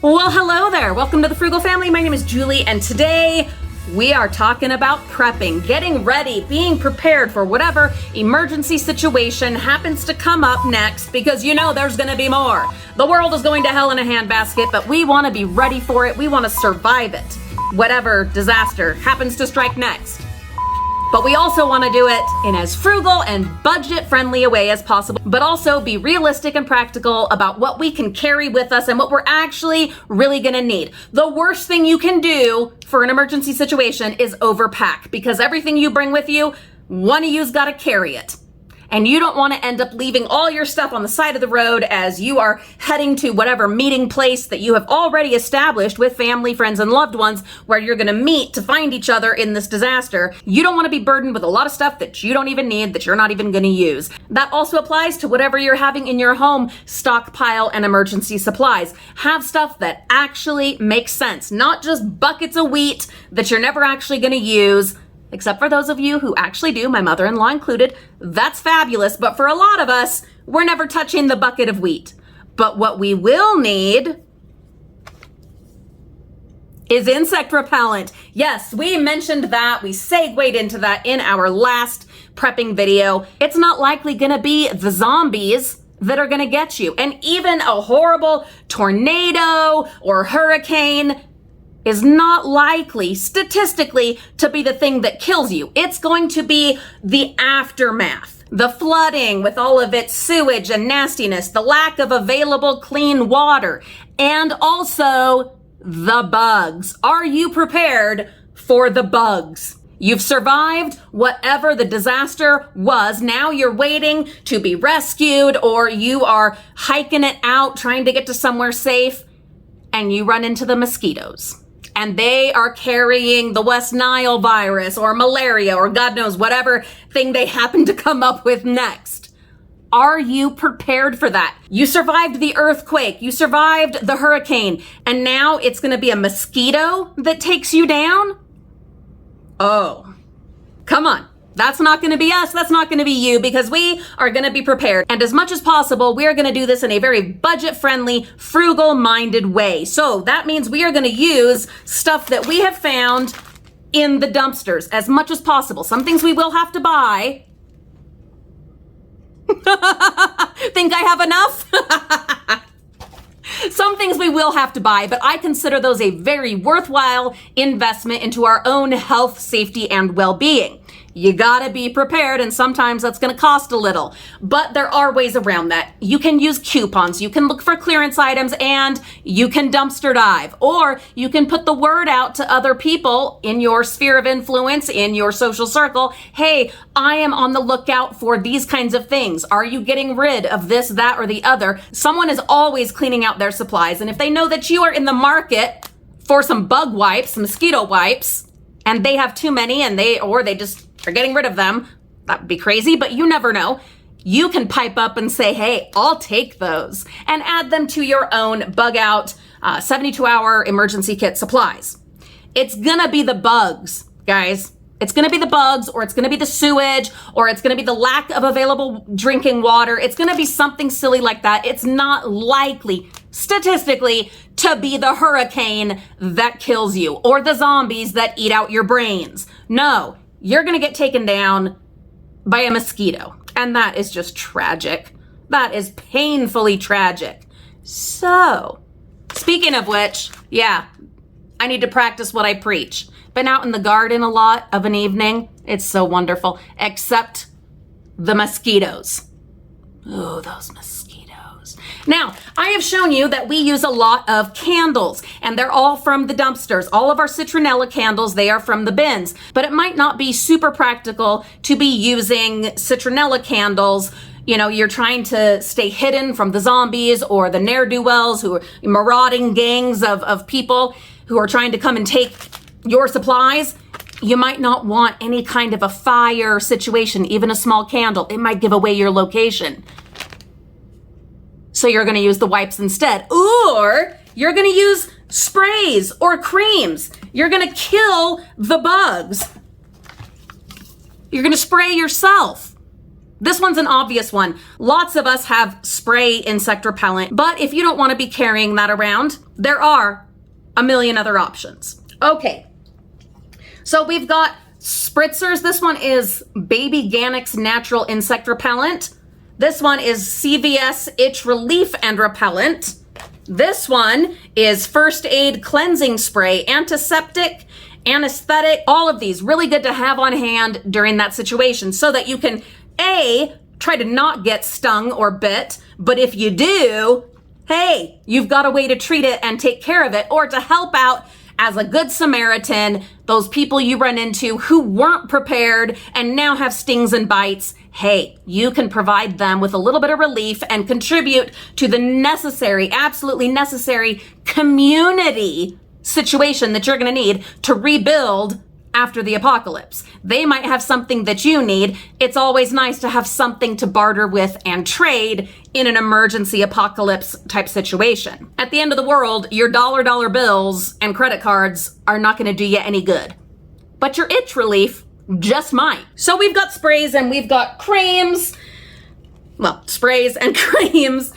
Well, hello there. Welcome to the Frugal Family. My name is Julie, and today we are talking about prepping, getting ready, being prepared for whatever emergency situation happens to come up next, because you know there's going to be more. The world is going to hell in a handbasket, but we want to be ready for it. We want to survive it, whatever disaster happens to strike next. But we also want to do it in as frugal and budget-friendly a way as possible, but also be realistic and practical about what we can carry with us and what we're actually really going to need. The worst thing you can do for an emergency situation is overpack, because everything you bring with you, one of you's got to carry it. And you don't want to end up leaving all your stuff on the side of the road as you are heading to whatever meeting place that you have already established with family, friends, and loved ones where you're going to meet to find each other in this disaster. You don't want to be burdened with a lot of stuff that you don't even need, that you're not even going to use. That also applies to whatever you're having in your home stockpile and emergency supplies. Have stuff that actually makes sense, not just buckets of wheat that you're never actually going to use. Except for those of you who actually do, my mother-in-law included. That's fabulous, but for a lot of us, we're never touching the bucket of wheat. But what we will need is insect repellent. Yes, we mentioned that. We segued into that in our last prepping video. It's not likely gonna be the zombies that are gonna get you. And even a horrible tornado or hurricane is not likely, statistically, to be the thing that kills you. It's going to be the aftermath. The flooding with all of its sewage and nastiness, the lack of available clean water, and also the bugs. Are you prepared for the bugs? You've survived whatever the disaster was. Now you're waiting to be rescued, or you are hiking it out, trying to get to somewhere safe, and you run into the mosquitoes. And they are carrying the West Nile virus or malaria or God knows whatever thing they happen to come up with next. Are you prepared for that? You survived the earthquake, you survived the hurricane, and now it's going to be a mosquito that takes you down? Oh, come on. That's not going to be us. That's not going to be you, because we are going to be prepared. And as much as possible, we are going to do this in a very budget-friendly, frugal-minded way. So that means we are going to use stuff that we have found in the dumpsters as much as possible. Some things we will have to buy. Think I have enough? Some things we will have to buy, but I consider those a very worthwhile investment into our own health, safety, and well-being. You gotta be prepared, and sometimes that's gonna cost a little, but there are ways around that. You can use coupons, you can look for clearance items, and you can dumpster dive, or you can put the word out to other people in your sphere of influence, in your social circle. Hey, I am on the lookout for these kinds of things. Are you getting rid of this, that, or the other? Someone is always cleaning out their supplies, and if they know that you are in the market for some bug wipes, mosquito wipes, and they have too many, and they just are getting rid of them, that would be crazy, but you never know. You can pipe up and say, hey, I'll take those, and add them to your own bug out 72-hour emergency kit supplies. It's gonna be the bugs, guys. It's gonna be the bugs, or it's gonna be the sewage, or it's gonna be the lack of available drinking water. It's gonna be something silly like that. It's not likely, statistically, to be the hurricane that kills you, or the zombies that eat out your brains. No. You're going to get taken down by a mosquito. And that is just tragic. That is painfully tragic. So, speaking of which, yeah, I need to practice what I preach. Been out in the garden a lot of an evening. It's so wonderful. Except the mosquitoes. Oh, those mosquitoes. Now, I have shown you that we use a lot of candles, and they're all from the dumpsters. All of our citronella candles, they are from the bins. But it might not be super practical to be using citronella candles. You know, you're trying to stay hidden from the zombies or the ne'er-do-wells, who are marauding gangs of people who are trying to come and take your supplies. You might not want any kind of a fire situation, even a small candle. It might give away your location. So you're going to use the wipes instead. Or you're going to use sprays or creams. You're going to kill the bugs. You're going to spray yourself. This one's an obvious one. Lots of us have spray insect repellent, but if you don't want to be carrying that around, there are a million other options. Okay, so we've got spritzers. This one is Baby Ganix Natural Insect Repellent. This one is CVS Itch Relief and Repellent. This one is First Aid Cleansing Spray, Antiseptic, Anesthetic. All of these really good to have on hand during that situation so that you can A, try to not get stung or bit, but if you do, hey, you've got a way to treat it and take care of it, or to help out as a good Samaritan, those people you run into who weren't prepared and now have stings and bites. Hey, you can provide them with a little bit of relief and contribute to the necessary, absolutely necessary community situation that you're going to need to rebuild after the apocalypse. They might have something that you need. It's always nice to have something to barter with and trade in an emergency apocalypse type situation. At the end of the world, your dollar bills and credit cards are not going to do you any good. But your itch relief just might. So we've got sprays and we've got creams. Well, sprays and creams.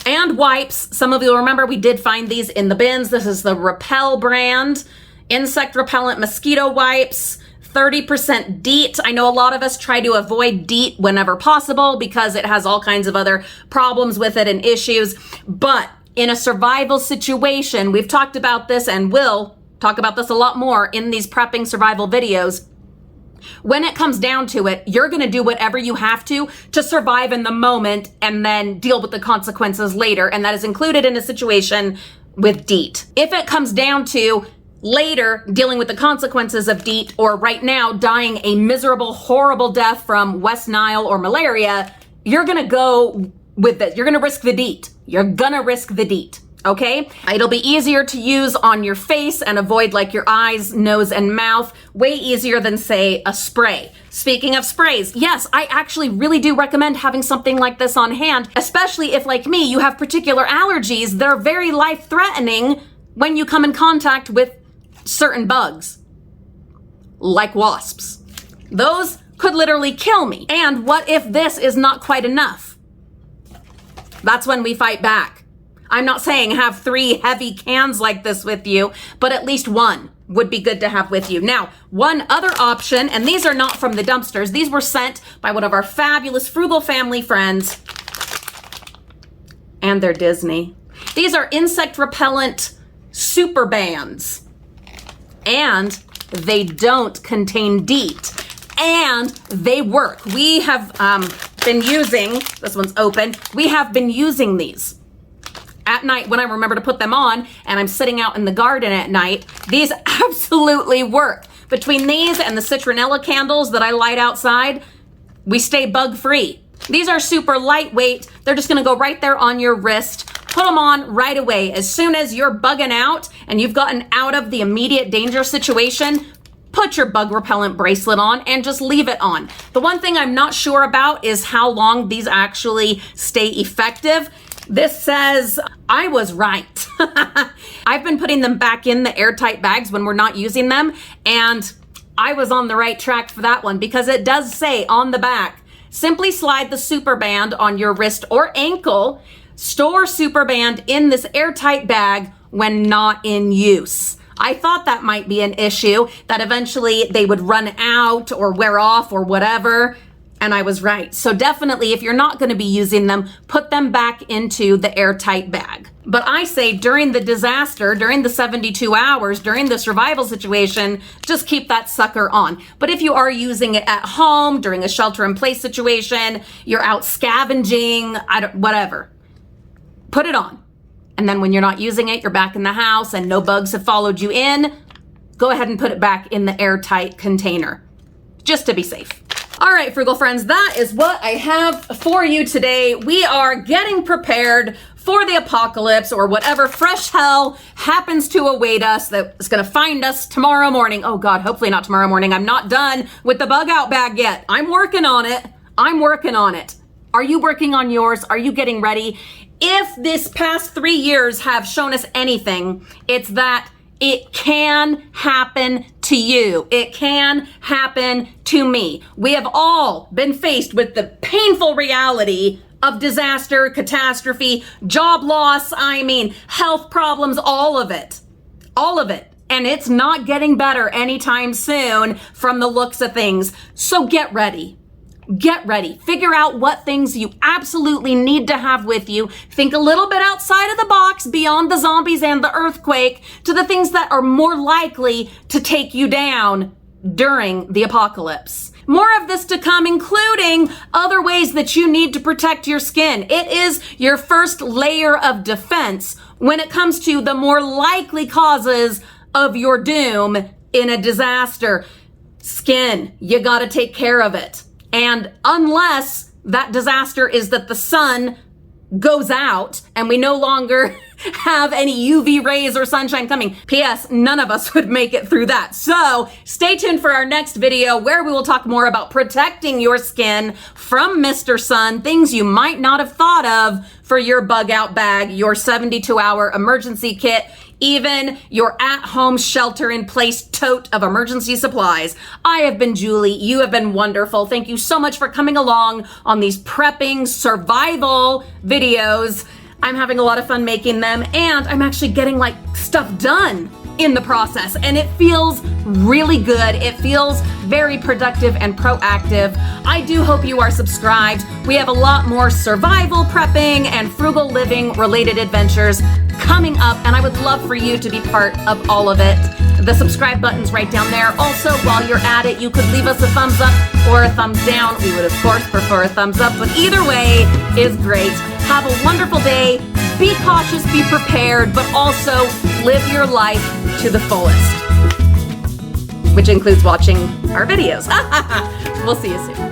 And wipes. Some of you will remember we did find these in the bins. This is the Repel brand. Insect repellent mosquito wipes, 30% DEET. I know a lot of us try to avoid DEET whenever possible because it has all kinds of other problems with it and issues. But in a survival situation, we've talked about this and will talk about this a lot more in these prepping survival videos. When it comes down to it, you're going to do whatever you have to survive in the moment and then deal with the consequences later. And that is included in a situation with DEET. If it comes down to later dealing with the consequences of DEET, or right now dying a miserable, horrible death from West Nile or malaria, you're going to go with it. You're going to risk the DEET. You're going to risk the DEET. Okay? It'll be easier to use on your face and avoid like your eyes, nose, and mouth. Way easier than, say, a spray. Speaking of sprays, yes, I actually really do recommend having something like this on hand, especially if, like me, you have particular allergies that are very life-threatening when you come in contact with certain bugs, like wasps. Those could literally kill me. And what if this is not quite enough? That's when we fight back. I'm not saying have 3 heavy cans like this with you, but at least one would be good to have with you. Now, one other option, and these are not from the dumpsters. These were sent by one of our fabulous Frugal Family friends, and they're Disney. These are insect repellent super bands. And they don't contain DEET, and they work. We have been using, this one's open, we have been using these at night when I remember to put them on and I'm sitting out in the garden at night. These absolutely work. Between these and the citronella candles that I light outside, we stay bug free. These are super lightweight. They're just gonna go right there on your wrist. Put them on right away. As soon as you're bugging out and you've gotten out of the immediate danger situation, put your bug repellent bracelet on and just leave it on. The one thing I'm not sure about is how long these actually stay effective. This says I was right. I've been putting them back in the airtight bags when we're not using them, and I was on the right track for that one because it does say on the back, simply slide the super band on your wrist or ankle. Store super band in this airtight bag when not in use. I thought that might be an issue, that eventually they would run out or wear off or whatever, and I was right. So definitely, if you're not going to be using them, put them back into the airtight bag. But I say during the disaster, during the 72 hours, during the survival situation, just keep that sucker on. But if you are using it at home, during a shelter-in-place situation, you're out scavenging, whatever, put it on. And then when you're not using it, you're back in the house and no bugs have followed you in, go ahead and put it back in the airtight container, just to be safe. All right, Frugal friends, that is what I have for you today. We are getting prepared for the apocalypse or whatever fresh hell happens to await us that is going to find us tomorrow morning. Oh God, hopefully not tomorrow morning. I'm not done with the bug out bag yet. I'm working on it. I'm working on it. Are you working on yours? Are you getting ready? If this past 3 years have shown us anything, it's that It can happen to you. It can happen to me. We have all been faced with the painful reality of disaster, catastrophe, job loss, health problems, all of it. All of it. And it's not getting better anytime soon from the looks of things. So get ready. Get ready. Figure out what things you absolutely need to have with you. Think a little bit outside of the box, beyond the zombies and the earthquake, to the things that are more likely to take you down during the apocalypse. More of this to come, including other ways that you need to protect your skin. It is your first layer of defense when it comes to the more likely causes of your doom in a disaster. Skin, you gotta take care of it. And unless that disaster is that the sun goes out and we no longer have any UV rays or sunshine coming. P.S. None of us would make it through that. So stay tuned for our next video where we will talk more about protecting your skin from Mr. Sun, things you might not have thought of for your bug out bag, your 72-hour emergency kit, even your at-home shelter-in-place tote of emergency supplies. I have been Julie. You have been wonderful. Thank you so much for coming along on these prepping survival videos. I'm having a lot of fun making them, and I'm actually getting stuff done in the process, and it feels really good. It feels very productive and proactive. I do hope you are subscribed. We have a lot more survival prepping and frugal living related adventures coming up, and I would love for you to be part of all of it. The subscribe button's right down there. Also, while you're at it, you could leave us a thumbs up or a thumbs down. We would, of course, prefer a thumbs up, but either way is great. Have a wonderful day. Be cautious, be prepared, but also live your life to the fullest, which includes watching our videos. We'll see you soon.